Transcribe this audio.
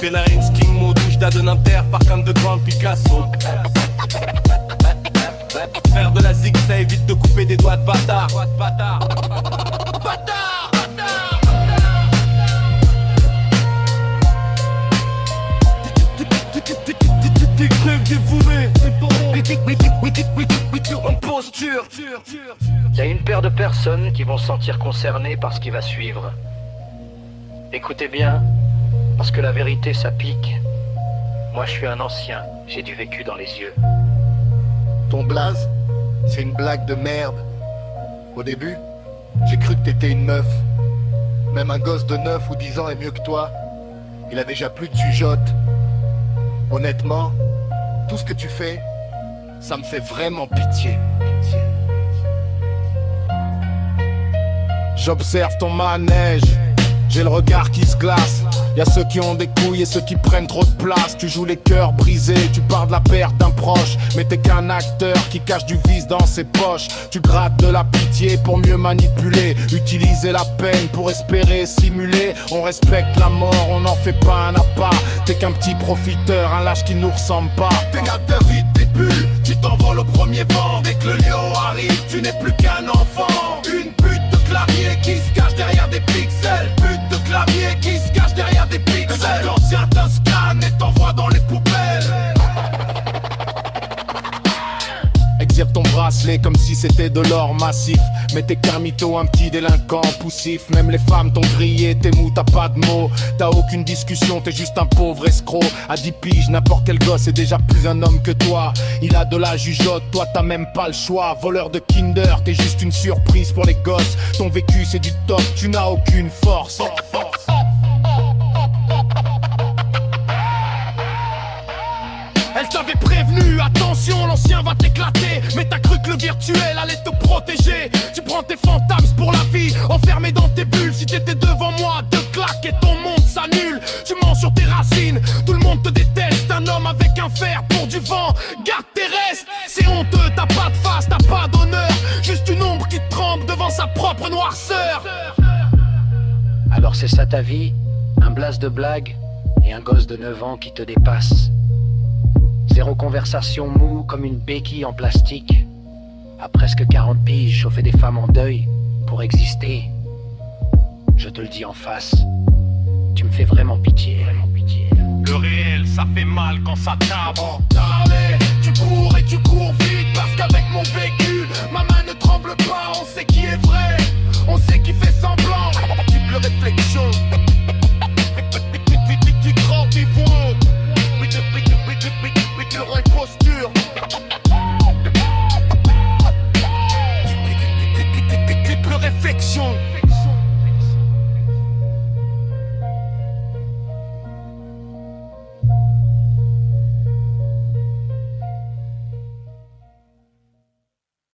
Pela King Modouche d'Aden Inter par Cam de Grand Picasso. Faire de la zig ça évite de couper des doigts de bâtard. En posture. Il y a une paire de personnes qui vont se sentir concernées par ce qui va suivre. Écoutez bien, parce que la vérité ça pique. Moi je suis un ancien, j'ai du vécu dans les yeux. Ton blaze, c'est une blague de merde. Au début, j'ai cru que t'étais une meuf. Même un gosse de 9 ou 10 ans est mieux que toi. Il a déjà plus de jugeote. Honnêtement, tout ce que tu fais, ça me fait vraiment pitié. J'observe ton manège, j'ai le regard qui se glace. Y'a ceux qui ont des couilles et ceux qui prennent trop de place. Tu joues les cœurs brisés, tu parles de la perte d'un proche, mais t'es qu'un acteur qui cache du vice dans ses poches. Tu grattes de la pitié pour mieux manipuler, utiliser la peine pour espérer simuler. On respecte la mort, on n'en fait pas un appât. T'es qu'un petit profiteur, un lâche qui nous ressemble pas. Tes capteurs vides tes bulles, tu t'envoles au premier vent. Dès que le lion arrive, tu n'es plus qu'un enfant. Une pute de clavier qui se cache derrière des pixels. Pute de clavier qui se cache derrière des pixels. L'ancien te scanne et t'envoie dans les poubelles. Exerce ton bracelet comme si c'était de l'or massif. Mais t'es qu'un mytho, un petit délinquant poussif. Même les femmes t'ont grillé, t'es mou, t'as pas de mots. T'as aucune discussion, t'es juste un pauvre escroc. À 10 piges, n'importe quel gosse est déjà plus un homme que toi. Il a de la jugeote, toi t'as même pas le choix. Voleur de Kinder, t'es juste une surprise pour les gosses. Ton vécu c'est du top, tu n'as aucune force. Elle t'avait prévenu, attention, l'ancien va t'éclater. Mais t'as cru que le virtuel allait te protéger. Tu prends tes fantasmes pour la vie, enfermé dans tes bulles. Si t'étais devant moi, deux claques et ton monde s'annule. Tu mens sur tes racines, tout le monde te déteste. Un homme avec un fer pour du vent, garde tes restes. C'est honteux, t'as pas de face, t'as pas d'honneur. Juste une ombre qui tremble devant sa propre noirceur. Alors c'est ça ta vie? Un blase de blague et un gosse de 9 ans qui te dépasse. Zéro conversation mou comme une béquille en plastique. À presque 40 piges, chauffer des femmes en deuil pour exister. Je te le dis en face, tu me fais vraiment pitié. Le réel, ça fait mal quand ça tape. Allez, tu